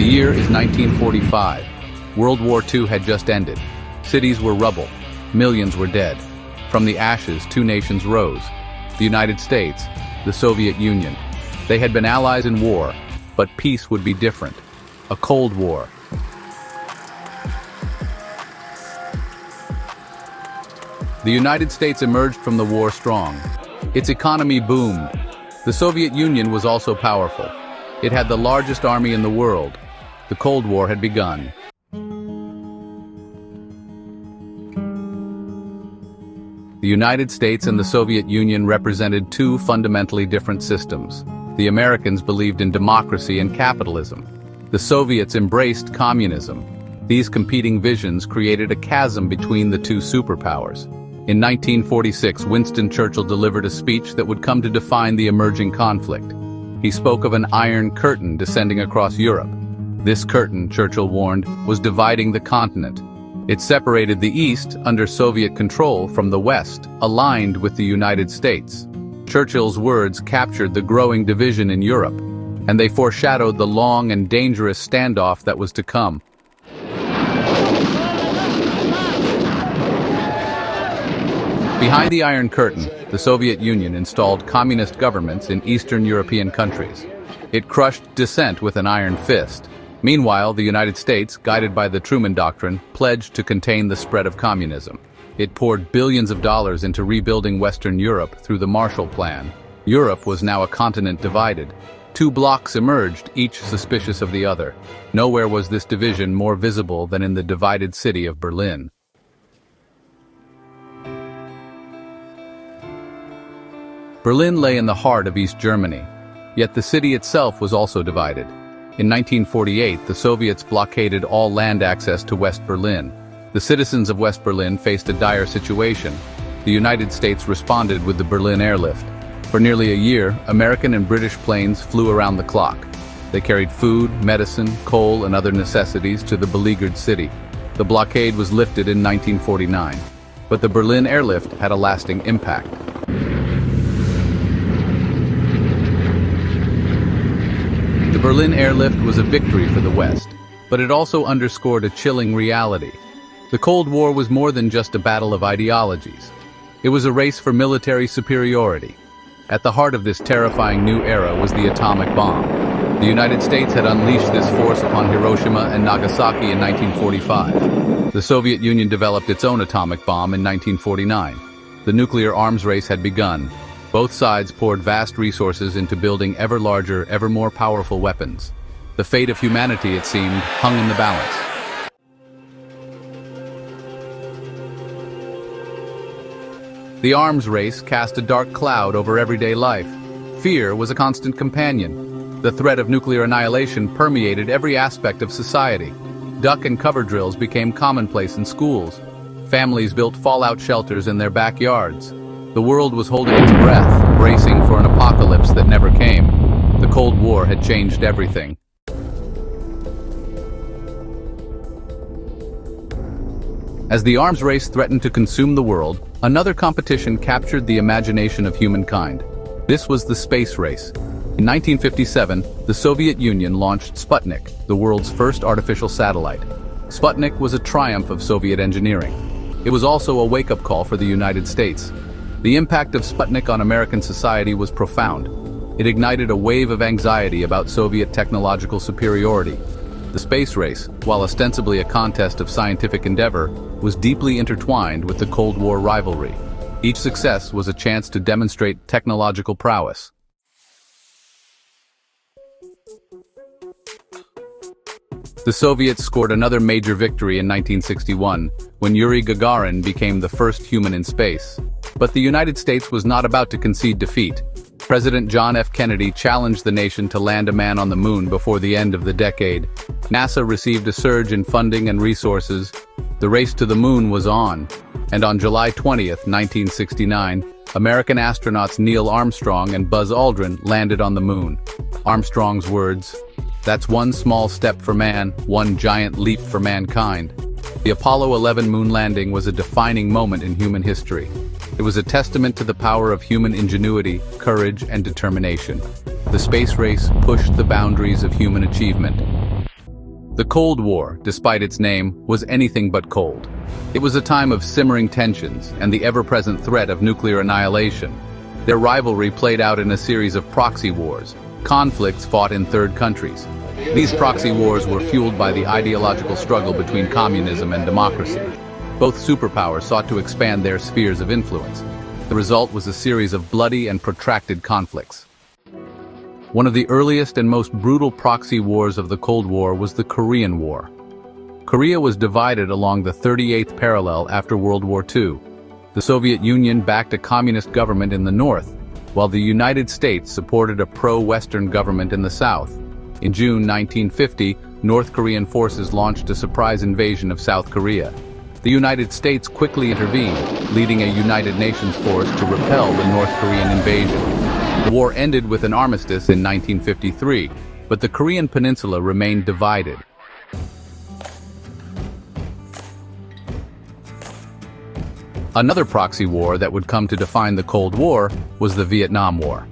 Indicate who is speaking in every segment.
Speaker 1: The year is 1945. World War II had just ended. Cities were rubble. Millions were dead. From the ashes, two nations rose. The United States, the Soviet Union. They had been allies in war, but peace would be different. A Cold War. The United States emerged from the war strong. Its economy boomed. The Soviet Union was also powerful. It had the largest army in the world. The Cold War had begun. The United States and the Soviet Union represented two fundamentally different systems. The Americans believed in democracy and capitalism. The Soviets embraced communism. These competing visions created a chasm between the two superpowers. In 1946, Winston Churchill delivered a speech that would come to define the emerging conflict. He spoke of an iron curtain descending across Europe. This curtain, Churchill warned, was dividing the continent. It separated the East, under Soviet control, from the West, aligned with the United States. Churchill's words captured the growing division in Europe, and they foreshadowed the long and dangerous standoff that was to come. Behind the Iron Curtain, the Soviet Union installed communist governments in Eastern European countries. It crushed dissent with an iron fist. Meanwhile, the United States, guided by the Truman Doctrine, pledged to contain the spread of communism. It poured billions of dollars into rebuilding Western Europe through the Marshall Plan. Europe was now a continent divided. Two blocs emerged, each suspicious of the other. Nowhere was this division more visible than in the divided city of Berlin. Berlin lay in the heart of East Germany, yet the city itself was also divided. In 1948, the Soviets blockaded all land access to West Berlin. The citizens of West Berlin faced a dire situation. The United States responded with the Berlin airlift. For nearly a year, American and British planes flew around the clock. They carried food, medicine, coal, and other necessities to the beleaguered city. The blockade was lifted in 1949, but the Berlin airlift had a lasting impact. The Berlin airlift was a victory for the West, but it also underscored a chilling reality. The Cold War was more than just a battle of ideologies. It was a race for military superiority. At the heart of this terrifying new era was the atomic bomb. The United States had unleashed this force upon Hiroshima and Nagasaki in 1945. The Soviet Union developed its own atomic bomb in 1949. The nuclear arms race had begun. Both sides poured vast resources into building ever larger, ever more powerful weapons. The fate of humanity, it seemed, hung in the balance. The arms race cast a dark cloud over everyday life. Fear was a constant companion. The threat of nuclear annihilation permeated every aspect of society. Duck and cover drills became commonplace in schools. Families built fallout shelters in their backyards. The world was holding its breath, bracing for an apocalypse that never came. The Cold War had changed everything. As the arms race threatened to consume the world, another competition captured the imagination of humankind. This was the space race. In 1957, the Soviet Union launched Sputnik, the world's first artificial satellite. Sputnik was a triumph of Soviet engineering. It was also a wake-up call for the United States. The impact of Sputnik on American society was profound. It ignited a wave of anxiety about Soviet technological superiority. The space race, while ostensibly a contest of scientific endeavor, was deeply intertwined with the Cold War rivalry. Each success was a chance to demonstrate technological prowess. The Soviets scored another major victory in 1961, when Yuri Gagarin became the first human in space. But the United States was not about to concede defeat. President John F. Kennedy challenged the nation to land a man on the moon before the end of the decade. NASA received a surge in funding and resources. The race to the moon was on. And on July 20th, 1969, American astronauts Neil Armstrong and Buzz Aldrin landed on the moon. Armstrong's words, "That's one small step for man, one giant leap for mankind." The Apollo 11 moon landing was a defining moment in human history. It was a testament to the power of human ingenuity, courage, and determination. The space race pushed the boundaries of human achievement. The Cold War, despite its name, was anything but cold. It was a time of simmering tensions and the ever-present threat of nuclear annihilation. Their rivalry played out in a series of proxy wars, conflicts fought in third countries. These proxy wars were fueled by the ideological struggle between communism and democracy. Both superpowers sought to expand their spheres of influence. The result was a series of bloody and protracted conflicts. One of the earliest and most brutal proxy wars of the Cold War was the Korean War. Korea was divided along the 38th parallel after World War II. The Soviet Union backed a communist government in the north, while the United States supported a pro-Western government in the south. In June 1950, North Korean forces launched a surprise invasion of South Korea. The United States quickly intervened, leading a United Nations force to repel the North Korean invasion. The war ended with an armistice in 1953, but the Korean peninsula remained divided. Another proxy war that would come to define the Cold War was the Vietnam War.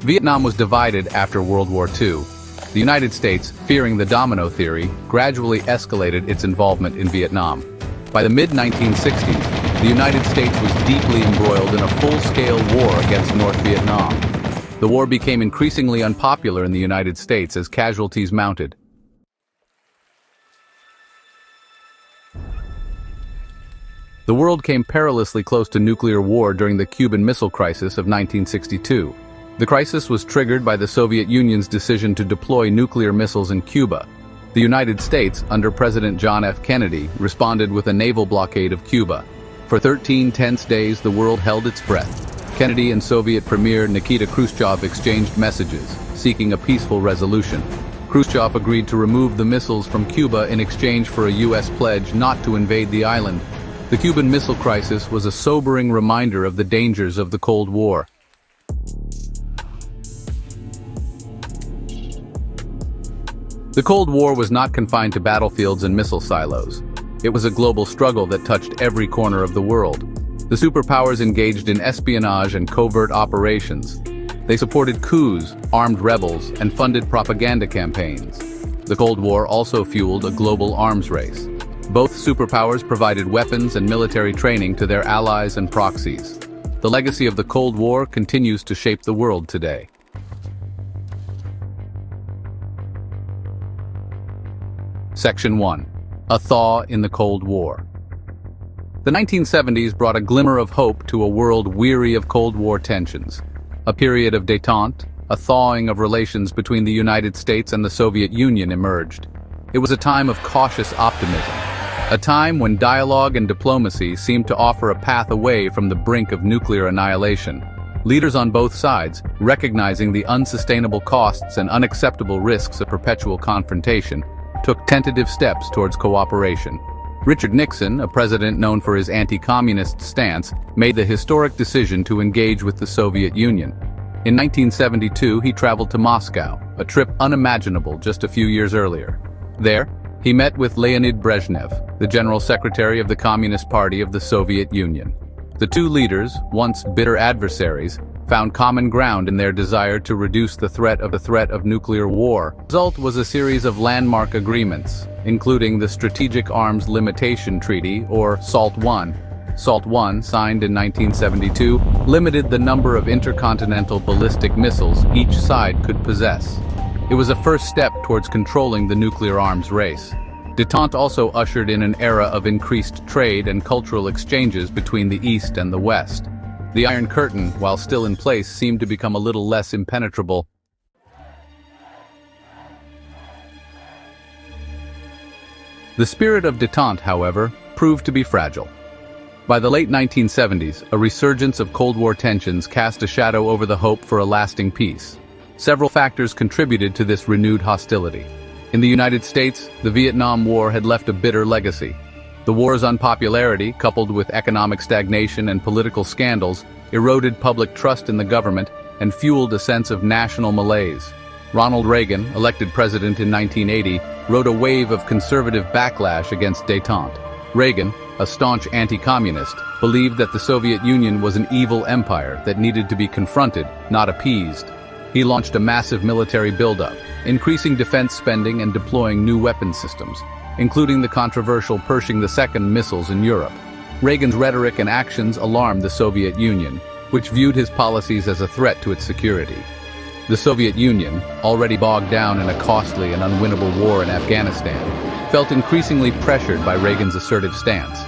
Speaker 1: Vietnam was divided after World War II. The United States, fearing the domino theory, gradually escalated its involvement in Vietnam. By the mid-1960s, the United States was deeply embroiled in a full-scale war against North Vietnam. The war became increasingly unpopular in the United States as casualties mounted. The world came perilously close to nuclear war during the Cuban Missile Crisis of 1962. The crisis was triggered by the Soviet Union's decision to deploy nuclear missiles in Cuba. The United States, under President John F. Kennedy, responded with a naval blockade of Cuba. For 13 tense days, the world held its breath. Kennedy and Soviet Premier Nikita Khrushchev exchanged messages, seeking a peaceful resolution. Khrushchev agreed to remove the missiles from Cuba in exchange for a U.S. pledge not to invade the island. The Cuban Missile Crisis was a sobering reminder of the dangers of the Cold War. The Cold War was not confined to battlefields and missile silos. It was a global struggle that touched every corner of the world. The superpowers engaged in espionage and covert operations. They supported coups, armed rebels, and funded propaganda campaigns. The Cold War also fueled a global arms race. Both superpowers provided weapons and military training to their allies and proxies. The legacy of the Cold War continues to shape the world today. Section 1. A Thaw in the Cold War. The 1970s brought a glimmer of hope to a world weary of Cold War tensions. A period of détente, a thawing of relations between the United States and the Soviet Union emerged. It was a time of cautious optimism, a time when dialogue and diplomacy seemed to offer a path away from the brink of nuclear annihilation. Leaders on both sides, recognizing the unsustainable costs and unacceptable risks of perpetual confrontation, took tentative steps towards cooperation. Richard Nixon, a president known for his anti-communist stance, made the historic decision to engage with the Soviet Union. In 1972, he traveled to Moscow, a trip unimaginable just a few years earlier. There, he met with Leonid Brezhnev, the General Secretary of the Communist Party of the Soviet Union. The two leaders, once bitter adversaries, found common ground in their desire to reduce the threat of nuclear war. The result was a series of landmark agreements, including the Strategic Arms Limitation Treaty, or SALT I. SALT I, signed in 1972, limited the number of intercontinental ballistic missiles each side could possess. It was a first step towards controlling the nuclear arms race. Détente also ushered in an era of increased trade and cultural exchanges between the East and the West. The Iron Curtain, while still in place, seemed to become a little less impenetrable. The spirit of détente, however, proved to be fragile. By the late 1970s, a resurgence of Cold War tensions cast a shadow over the hope for a lasting peace. Several factors contributed to this renewed hostility. In the United States, the Vietnam War had left a bitter legacy. The war's unpopularity, coupled with economic stagnation and political scandals, eroded public trust in the government and fueled a sense of national malaise. Ronald Reagan, elected president in 1980, rode a wave of conservative backlash against détente. Reagan, a staunch anti-communist, believed that the Soviet Union was an evil empire that needed to be confronted, not appeased. He launched a massive military buildup, increasing defense spending and deploying new weapon systems, including the controversial Pershing II missiles in Europe. Reagan's rhetoric and actions alarmed the Soviet Union, which viewed his policies as a threat to its security. The Soviet Union, already bogged down in a costly and unwinnable war in Afghanistan, felt increasingly pressured by Reagan's assertive stance.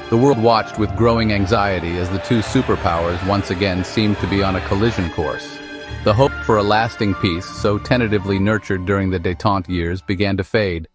Speaker 1: The world watched with growing anxiety as the two superpowers once again seemed to be on a collision course. The hope for a lasting peace, so tentatively nurtured during the détente years, began to fade.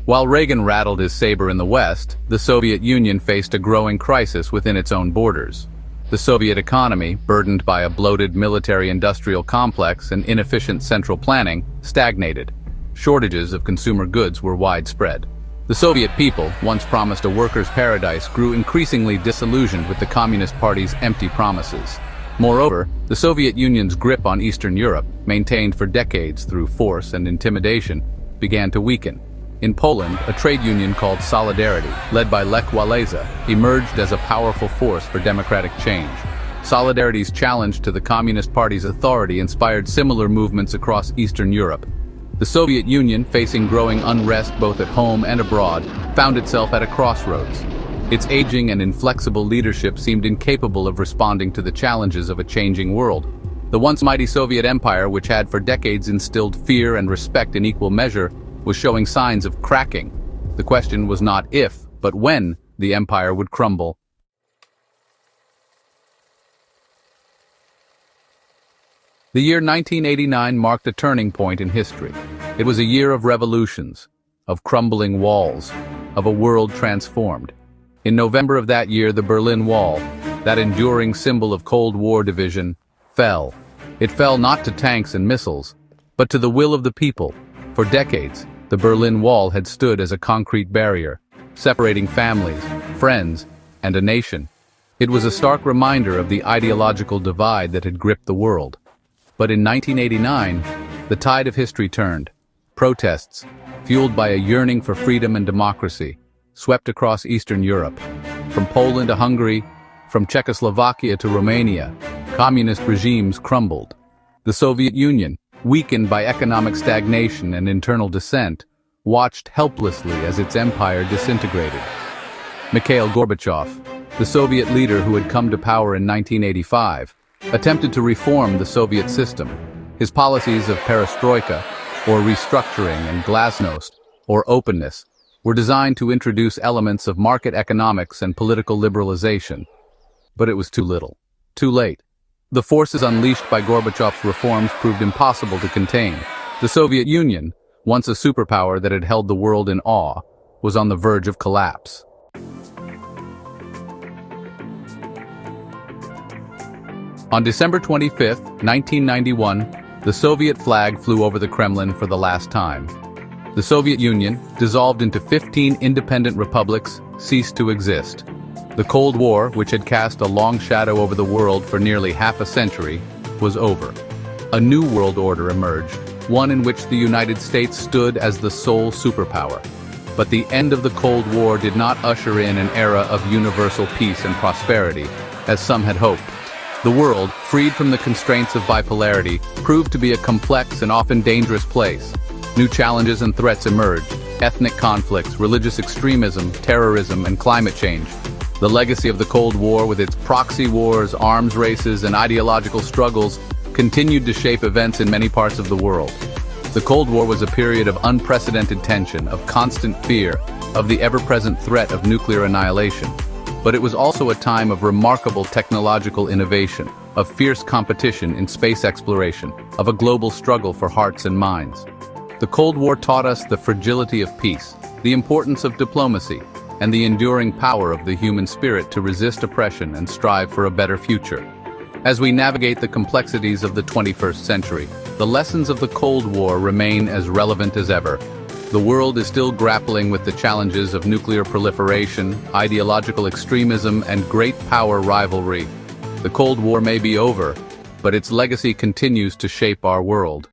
Speaker 1: While Reagan rattled his saber in the West, the Soviet Union faced a growing crisis within its own borders. The Soviet economy, burdened by a bloated military-industrial complex and inefficient central planning, stagnated. Shortages of consumer goods were widespread. The Soviet people, once promised a workers' paradise, grew increasingly disillusioned with the Communist Party's empty promises. Moreover, the Soviet Union's grip on Eastern Europe, maintained for decades through force and intimidation, began to weaken. In Poland, a trade union called Solidarity, led by Lech Walesa, emerged as a powerful force for democratic change. Solidarity's challenge to the Communist Party's authority inspired similar movements across Eastern Europe. The Soviet Union, facing growing unrest both at home and abroad, found itself at a crossroads. Its aging and inflexible leadership seemed incapable of responding to the challenges of a changing world. The once mighty Soviet Empire, which had for decades instilled fear and respect in equal measure, was showing signs of cracking. The question was not if, but when, the empire would crumble. The year 1989 marked a turning point in history. It was a year of revolutions, of crumbling walls, of a world transformed. In November of that year, the Berlin Wall, that enduring symbol of Cold War division, fell. It fell not to tanks and missiles, but to the will of the people. For decades, the Berlin Wall had stood as a concrete barrier, separating families, friends, and a nation. It was a stark reminder of the ideological divide that had gripped the world. But in 1989, the tide of history turned. Protests, fueled by a yearning for freedom and democracy, swept across Eastern Europe. From Poland to Hungary, from Czechoslovakia to Romania, communist regimes crumbled. The Soviet Union, weakened by economic stagnation and internal dissent, watched helplessly as its empire disintegrated. Mikhail Gorbachev, the Soviet leader who had come to power in 1985, attempted to reform the Soviet system. His policies of perestroika, or restructuring, and glasnost, or openness, were designed to introduce elements of market economics and political liberalization. But it was too little. Too late. The forces unleashed by Gorbachev's reforms proved impossible to contain. The Soviet Union, once a superpower that had held the world in awe, was on the verge of collapse. On December 25, 1991, the Soviet flag flew over the Kremlin for the last time. The Soviet Union, dissolved into 15 independent republics, ceased to exist. The Cold War, which had cast a long shadow over the world for nearly half a century, was over. A new world order emerged, one in which the United States stood as the sole superpower. But the end of the Cold War did not usher in an era of universal peace and prosperity, as some had hoped. The world, freed from the constraints of bipolarity, proved to be a complex and often dangerous place. New challenges and threats emerged: ethnic conflicts, religious extremism, terrorism, and climate change. The legacy of the Cold War, with its proxy wars, arms races, and ideological struggles, continued to shape events in many parts of the world. The Cold War was a period of unprecedented tension, of constant fear, of the ever-present threat of nuclear annihilation. But it was also a time of remarkable technological innovation, of fierce competition in space exploration, of a global struggle for hearts and minds. The Cold War taught us the fragility of peace, the importance of diplomacy, and the enduring power of the human spirit to resist oppression and strive for a better future. As we navigate the complexities of the 21st century, the lessons of the Cold War remain as relevant as ever. The world is still grappling with the challenges of nuclear proliferation, ideological extremism, and great power rivalry. The Cold War may be over, but its legacy continues to shape our world.